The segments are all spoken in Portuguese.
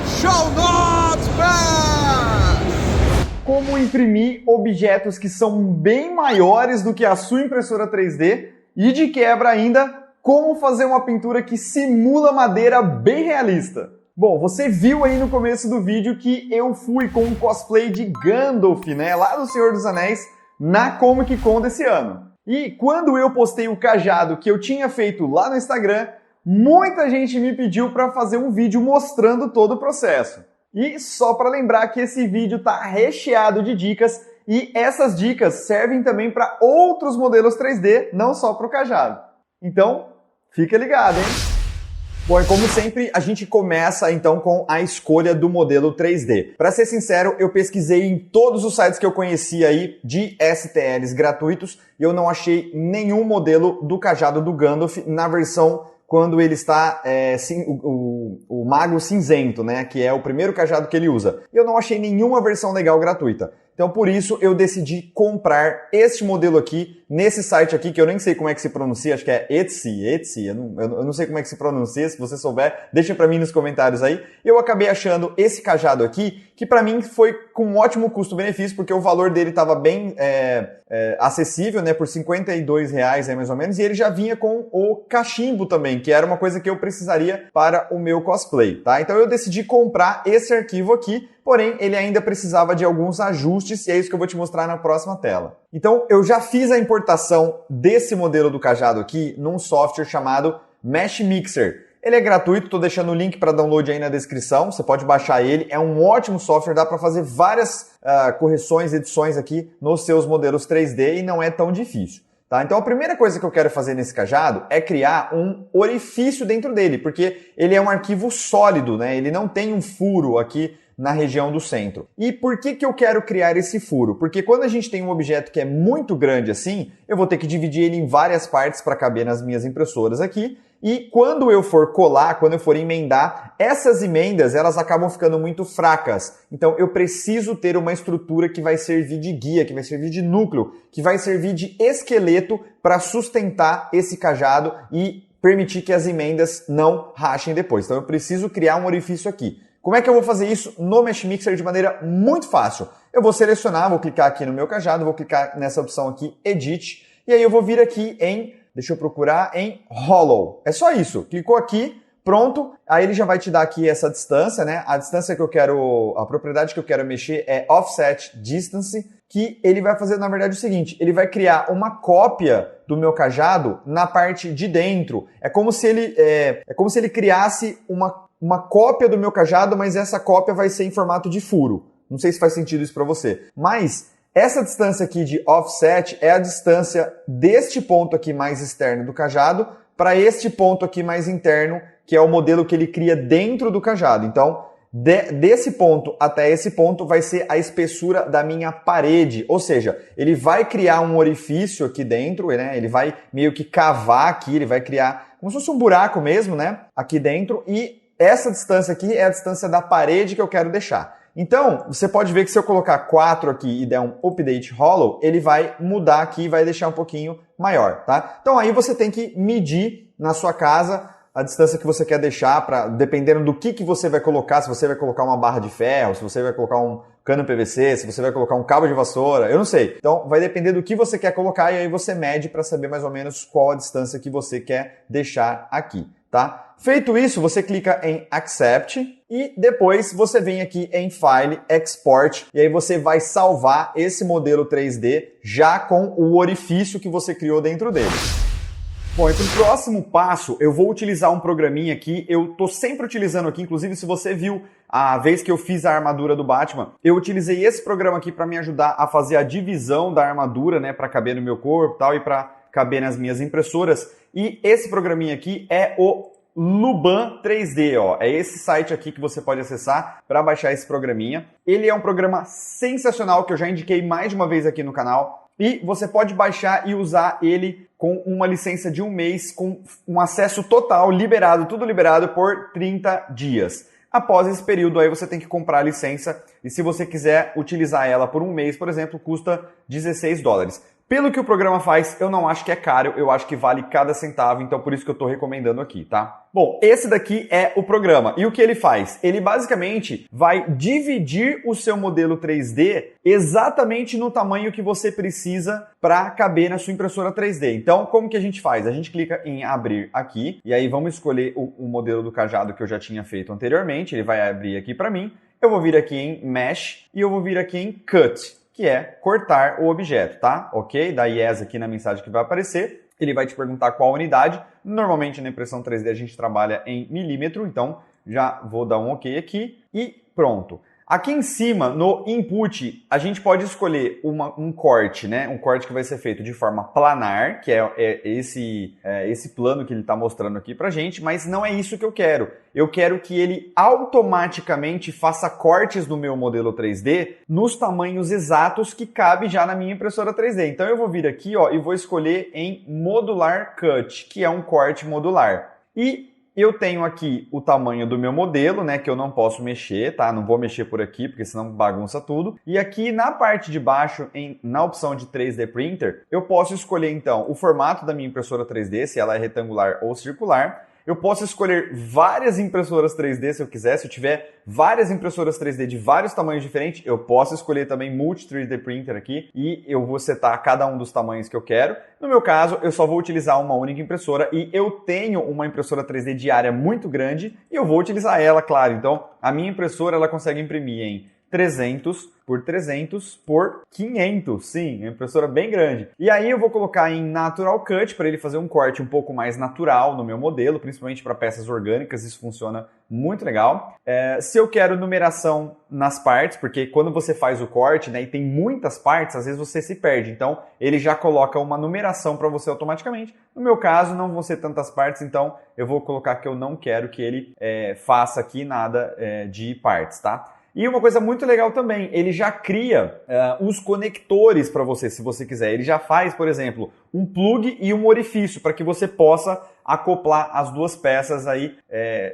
Shall not pass! Como imprimir objetos que são bem maiores do que a sua impressora 3D e, de quebra ainda, como fazer uma pintura que simula madeira bem realista. Bom, você viu aí no começo do vídeo que eu fui com um cosplay de Gandalf, né, lá do Senhor dos Anéis, na Comic Con desse ano. E quando eu postei o cajado que eu tinha feito lá no Instagram, muita gente me pediu para fazer um vídeo mostrando todo o processo. E só para lembrar que esse vídeo tá recheado de dicas e essas dicas servem também para outros modelos 3D, não só para o cajado. Então, fica ligado, hein? Bom, e como sempre, a gente começa então com a escolha do modelo 3D. Para ser sincero, eu pesquisei em todos os sites que eu conhecia aí de STLs gratuitos e eu não achei nenhum modelo do cajado do Gandalf na versão quando ele está o mago cinzento, né, que é o primeiro cajado que ele usa. Eu não achei nenhuma versão legal gratuita. Então, por isso, eu decidi comprar este modelo aqui, nesse site aqui, que eu nem sei como é que se pronuncia, acho que é Etsy, eu não sei como é que se pronuncia, se você souber, deixa pra mim nos comentários aí. Eu acabei achando esse cajado aqui, que pra mim foi com um ótimo custo-benefício, porque o valor dele estava bem acessível, né, por R$52 aí mais ou menos, e ele já vinha com o cachimbo também, que era uma coisa que eu precisaria para o meu cosplay, tá? Então eu decidi comprar esse arquivo aqui, porém ele ainda precisava de alguns ajustes e é isso que eu vou te mostrar na próxima tela. Então eu já fiz a importação desse modelo do cajado aqui num software chamado Mesh Mixer. Ele é gratuito, estou deixando o link para download aí na descrição, você pode baixar ele, é um ótimo software, dá para fazer várias correções, edições aqui nos seus modelos 3D e não é tão difícil. Tá? Então a primeira coisa que eu quero fazer nesse cajado é criar um orifício dentro dele, porque ele é um arquivo sólido, né? Ele não tem um furo aqui na região do centro. E por que eu quero criar esse furo? Porque quando a gente tem um objeto que é muito grande assim, eu vou ter que dividir ele em várias partes para caber nas minhas impressoras aqui, e quando eu for colar, quando eu for emendar, essas emendas elas acabam ficando muito fracas. Então eu preciso ter uma estrutura que vai servir de guia, que vai servir de núcleo, que vai servir de esqueleto para sustentar esse cajado e permitir que as emendas não rachem depois. Então eu preciso criar um orifício aqui. Como é que eu vou fazer isso no Mesh Mixer de maneira muito fácil? Eu vou selecionar, vou clicar aqui no meu cajado, vou clicar nessa opção aqui, Edit, e aí eu vou vir aqui em, deixa eu procurar, em Hollow. É só isso, clicou aqui, pronto, aí ele já vai te dar aqui essa distância, né? A distância que eu quero, a propriedade que eu quero mexer é Offset Distance, que ele vai fazer, na verdade, o seguinte, ele vai criar uma cópia do meu cajado na parte de dentro. É como se ele criasse uma cópia do meu cajado, mas essa cópia vai ser em formato de furo. Não sei se faz sentido isso para você. Mas essa distância aqui de offset é a distância deste ponto aqui mais externo do cajado para este ponto aqui mais interno, que é o modelo que ele cria dentro do cajado. Então, desse ponto até esse ponto vai ser a espessura da minha parede. Ou seja, ele vai criar um orifício aqui dentro, né? Ele vai meio que cavar aqui, ele vai criar como se fosse um buraco mesmo, né? Aqui dentro, e essa distância aqui é a distância da parede que eu quero deixar. Então, você pode ver que se eu colocar 4 aqui e der um Update Hollow, ele vai mudar aqui e vai deixar um pouquinho maior, tá? Então aí você tem que medir na sua casa a distância que você quer deixar, dependendo do que você vai colocar, se você vai colocar uma barra de ferro, se você vai colocar um cano PVC, se você vai colocar um cabo de vassoura, eu não sei. Então vai depender do que você quer colocar e aí você mede para saber mais ou menos qual a distância que você quer deixar aqui. Tá? Feito isso, você clica em Accept e depois você vem aqui em File, Export, e aí você vai salvar esse modelo 3D já com o orifício que você criou dentro dele. Bom, e para o próximo passo, eu vou utilizar um programinha aqui, eu tô sempre utilizando aqui, inclusive se você viu a vez que eu fiz a armadura do Batman, eu utilizei esse programa aqui para me ajudar a fazer a divisão da armadura, né, para caber no meu corpo e tal, e para caber nas minhas impressoras. E esse programinha aqui é o Luban 3D, ó. É esse site aqui que você pode acessar para baixar esse programinha. Ele é um programa sensacional que eu já indiquei mais de uma vez aqui no canal. E você pode baixar e usar ele com uma licença de 1 mês, com um acesso total, liberado, tudo liberado por 30 dias. Após esse período aí você tem que comprar a licença e se você quiser utilizar ela por 1 mês, por exemplo, custa $16. Pelo que o programa faz, eu não acho que é caro, eu acho que vale cada centavo, então por isso que eu estou recomendando aqui, tá? Bom, esse daqui é o programa. E o que ele faz? Ele basicamente vai dividir o seu modelo 3D exatamente no tamanho que você precisa para caber na sua impressora 3D. Então, como que a gente faz? A gente clica em abrir aqui, e aí vamos escolher o modelo do cajado que eu já tinha feito anteriormente, ele vai abrir aqui para mim. Eu vou vir aqui em Mesh e eu vou vir aqui em Cut, que é cortar o objeto, tá? Ok? Dá yes aqui na mensagem que vai aparecer. Ele vai te perguntar qual unidade. Normalmente na impressão 3D a gente trabalha em milímetro, então já vou dar um ok aqui e pronto. Aqui em cima, no input, a gente pode escolher um corte, né? Um corte que vai ser feito de forma planar, que é esse plano que ele está mostrando aqui pra gente, mas não é isso que eu quero. Eu quero que ele automaticamente faça cortes no meu modelo 3D nos tamanhos exatos que cabe já na minha impressora 3D. Então eu vou vir aqui, ó, e vou escolher em Modular Cut, que é um corte modular. E eu tenho aqui o tamanho do meu modelo, né, que eu não posso mexer, tá? Não vou mexer por aqui, porque senão bagunça tudo. E aqui na parte de baixo, na opção de 3D Printer, eu posso escolher, então, o formato da minha impressora 3D, se ela é retangular ou circular. Eu posso escolher várias impressoras 3D se eu quiser. Se eu tiver várias impressoras 3D de vários tamanhos diferentes, eu posso escolher também Multi 3D Printer aqui e eu vou setar cada um dos tamanhos que eu quero. No meu caso, eu só vou utilizar uma única impressora e eu tenho uma impressora 3D de área muito grande e eu vou utilizar ela, claro. Então, a minha impressora ela consegue imprimir em 300 por 300 por 500, sim, uma impressora bem grande. E aí eu vou colocar em Natural Cut para ele fazer um corte um pouco mais natural no meu modelo, principalmente para peças orgânicas, isso funciona muito legal. Se eu quero numeração nas partes, porque quando você faz o corte, né, e tem muitas partes, às vezes você se perde, então ele já coloca uma numeração para você automaticamente. No meu caso, não vão ser tantas partes, então eu vou colocar que eu não quero que ele faça aqui nada de partes, tá? E uma coisa muito legal também, ele já cria os conectores para você, se você quiser. Ele já faz, por exemplo, um plug e um orifício para que você possa acoplar as duas peças aí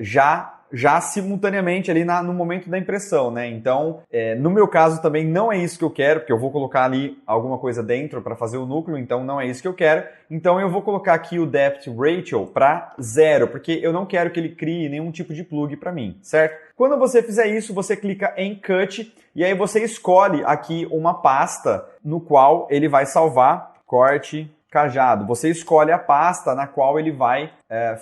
já simultaneamente ali no momento da impressão, né? Então, no meu caso também não é isso que eu quero, porque eu vou colocar ali alguma coisa dentro para fazer o núcleo, então não é isso que eu quero. Então eu vou colocar aqui o Depth Ratio para 0, porque eu não quero que ele crie nenhum tipo de plug para mim, certo? Quando você fizer isso, você clica em Cut e aí você escolhe aqui uma pasta no qual ele vai salvar corte cajado. Você escolhe a pasta na qual ele vai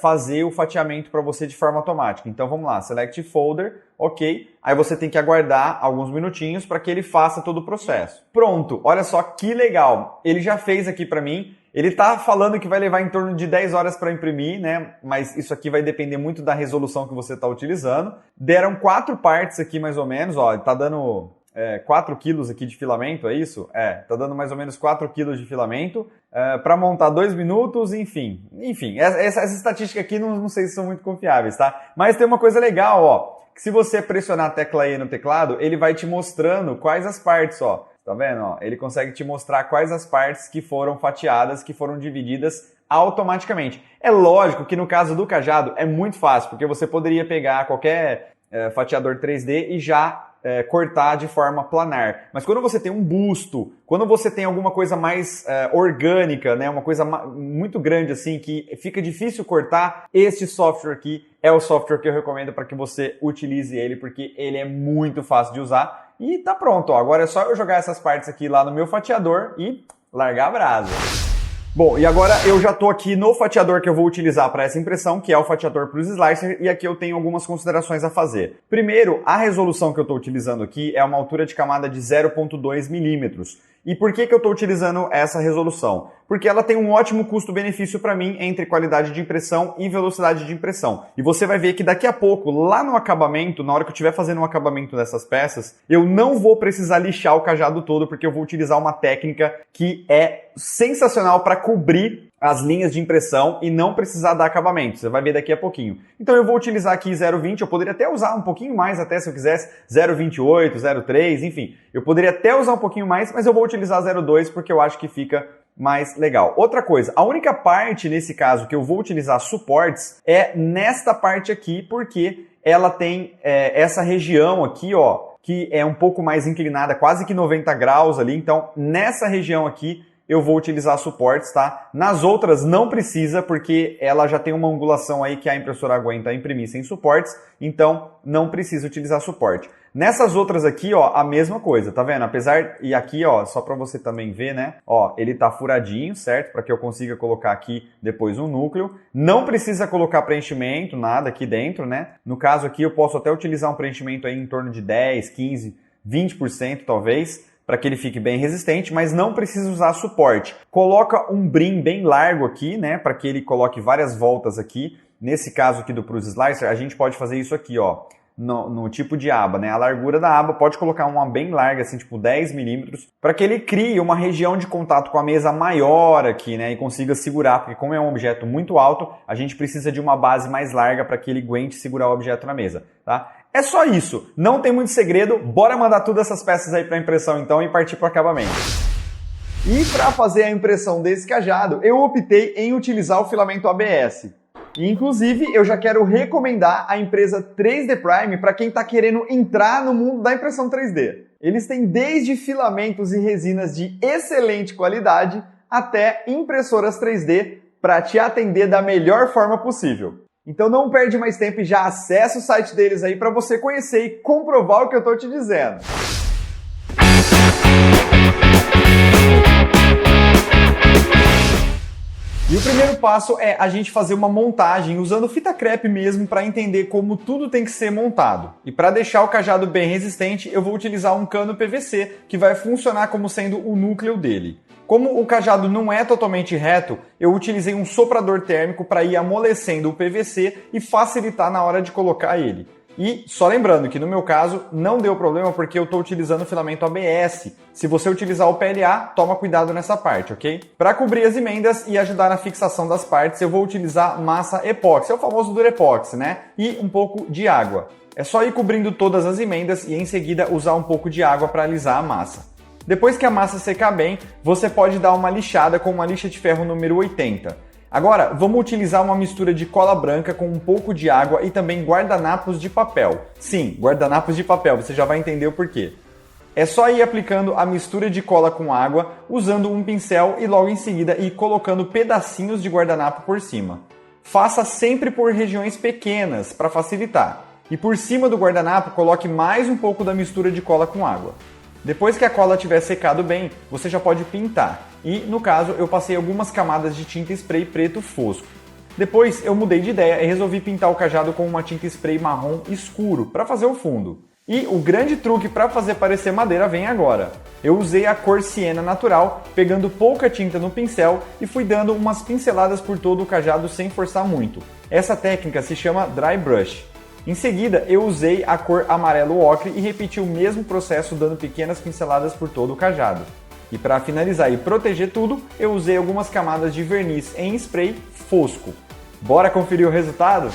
fazer o fatiamento para você de forma automática. Então vamos lá, Select Folder, ok. Aí você tem que aguardar alguns minutinhos para que ele faça todo o processo. Pronto, olha só que legal. Ele já fez aqui para mim. Ele está falando que vai levar em torno de 10 horas para imprimir, né? Mas isso aqui vai depender muito da resolução que você está utilizando. Deram 4 partes aqui mais ou menos, ó, está dando 4 quilos aqui de filamento, é isso? Tá dando mais ou menos 4 quilos de filamento para montar 2 minutos, enfim. Essa estatística aqui não sei se são muito confiáveis, tá? Mas tem uma coisa legal, ó, que se você pressionar a tecla E no teclado, ele vai te mostrando quais as partes, ó. Tá vendo? Ó, ele consegue te mostrar quais as partes que foram fatiadas, que foram divididas automaticamente. É lógico que no caso do cajado é muito fácil, porque você poderia pegar qualquer fatiador 3D e já cortar de forma planar. Mas quando você tem um busto, quando você tem alguma coisa mais orgânica, né, uma coisa muito grande assim, que fica difícil cortar, este software aqui é o software que eu recomendo para que você utilize ele, porque ele é muito fácil de usar. E tá pronto, ó. Agora é só eu jogar essas partes aqui lá no meu fatiador e largar a brasa. Bom, e agora eu já estou aqui no fatiador que eu vou utilizar para essa impressão, que é o fatiador para os slicers, e aqui eu tenho algumas considerações a fazer. Primeiro, a resolução que eu estou utilizando aqui é uma altura de camada de 0,2 milímetros. E por que eu estou utilizando essa resolução? Porque ela tem um ótimo custo-benefício para mim entre qualidade de impressão e velocidade de impressão. E você vai ver que daqui a pouco, lá no acabamento, na hora que eu estiver fazendo o acabamento dessas peças, eu não vou precisar lixar o cajado todo, porque eu vou utilizar uma técnica que é sensacional para cobrir as linhas de impressão e não precisar dar acabamento. Você vai ver daqui a pouquinho. Então eu vou utilizar aqui 0,20, eu poderia até usar um pouquinho mais até se eu quisesse, 0,28, 0,3, enfim. Eu poderia até usar um pouquinho mais, mas eu vou utilizar 0,2 porque eu acho que fica mais legal. Outra coisa, a única parte nesse caso que eu vou utilizar suportes é nesta parte aqui, porque ela tem essa região aqui, ó, que é um pouco mais inclinada, quase que 90 graus ali. Então nessa região aqui, eu vou utilizar suportes, tá? Nas outras não precisa, porque ela já tem uma angulação aí que a impressora aguenta imprimir sem suportes, então não precisa utilizar suporte. Nessas outras aqui, ó, a mesma coisa, tá vendo? Apesar, e aqui, ó, só para você também ver, né? Ó, ele tá furadinho, certo? Para que eu consiga colocar aqui depois um núcleo. Não precisa colocar preenchimento, nada aqui dentro, né? No caso aqui, eu posso até utilizar um preenchimento aí em torno de 10, 15, 20% talvez, para que ele fique bem resistente, mas não precisa usar suporte. Coloca um brim bem largo aqui, né? Para que ele coloque várias voltas aqui. Nesse caso aqui do Prusa Slicer, a gente pode fazer isso aqui, ó. No tipo de aba, né? A largura da aba pode colocar uma bem larga, assim, tipo 10 milímetros, para que ele crie uma região de contato com a mesa maior aqui, né? E consiga segurar, porque como é um objeto muito alto, a gente precisa de uma base mais larga para que ele aguente segurar o objeto na mesa, tá? É só isso, não tem muito segredo, bora mandar todas essas peças aí para impressão então e partir para o acabamento. E para fazer a impressão desse cajado, eu optei em utilizar o filamento ABS. Inclusive, eu já quero recomendar a empresa 3D Prime para quem está querendo entrar no mundo da impressão 3D. Eles têm desde filamentos e resinas de excelente qualidade até impressoras 3D para te atender da melhor forma possível. Então não perde mais tempo e já acessa o site deles aí para você conhecer e comprovar o que eu estou te dizendo. E o primeiro passo é a gente fazer uma montagem usando fita crepe mesmo para entender como tudo tem que ser montado. E para deixar o cajado bem resistente, eu vou utilizar um cano PVC que vai funcionar como sendo o núcleo dele. Como o cajado não é totalmente reto, eu utilizei um soprador térmico para ir amolecendo o PVC e facilitar na hora de colocar ele. E só lembrando que no meu caso não deu problema porque eu estou utilizando o filamento ABS. Se você utilizar o PLA, toma cuidado nessa parte, ok? Para cobrir as emendas e ajudar na fixação das partes, eu vou utilizar massa epóxi, é o famoso Durepoxi, né? E um pouco de água. É só ir cobrindo todas as emendas e em seguida usar um pouco de água para alisar a massa. Depois que a massa secar bem, você pode dar uma lixada com uma lixa de ferro número 80. Agora, vamos utilizar uma mistura de cola branca com um pouco de água e também guardanapos de papel. Sim, guardanapos de papel, você já vai entender o porquê. É só ir aplicando a mistura de cola com água, usando um pincel e logo em seguida ir colocando pedacinhos de guardanapo por cima. Faça sempre por regiões pequenas, para facilitar. E por cima do guardanapo, coloque mais um pouco da mistura de cola com água. Depois que a cola tiver secado bem, você já pode pintar. E, no caso, eu passei algumas camadas de tinta spray preto fosco. Depois, eu mudei de ideia e resolvi pintar o cajado com uma tinta spray marrom escuro para fazer o fundo. E o grande truque para fazer parecer madeira vem agora. Eu usei a cor siena natural, pegando pouca tinta no pincel e fui dando umas pinceladas por todo o cajado sem forçar muito. Essa técnica se chama dry brush. Em seguida, eu usei a cor amarelo ocre e repeti o mesmo processo dando pequenas pinceladas por todo o cajado. E para finalizar e proteger tudo, eu usei algumas camadas de verniz em spray fosco. Bora conferir o resultado?